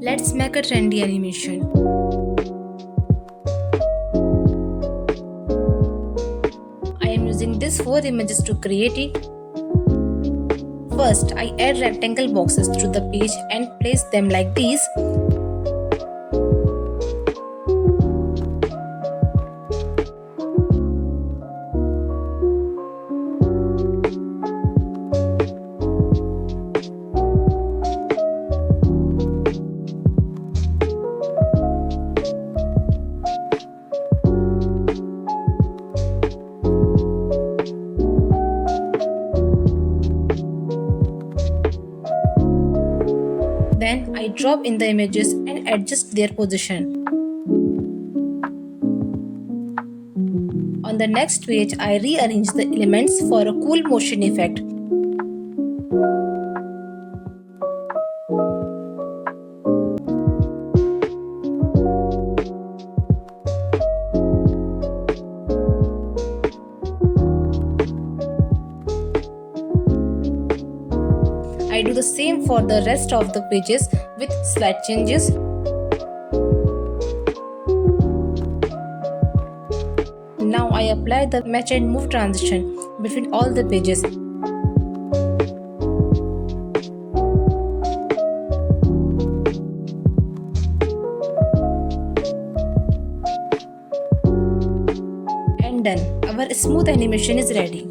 Let's make a trendy animation. I am using these 4 images to create it. First, I add rectangle boxes to the page and place them like this. Then I drop in the images and adjust their position. On the next page, I rearrange the elements for a cool motion effect. I do the same for the rest of the pages with slight changes. Now I apply the match and move transition between all the pages. And done. Our smooth animation is ready.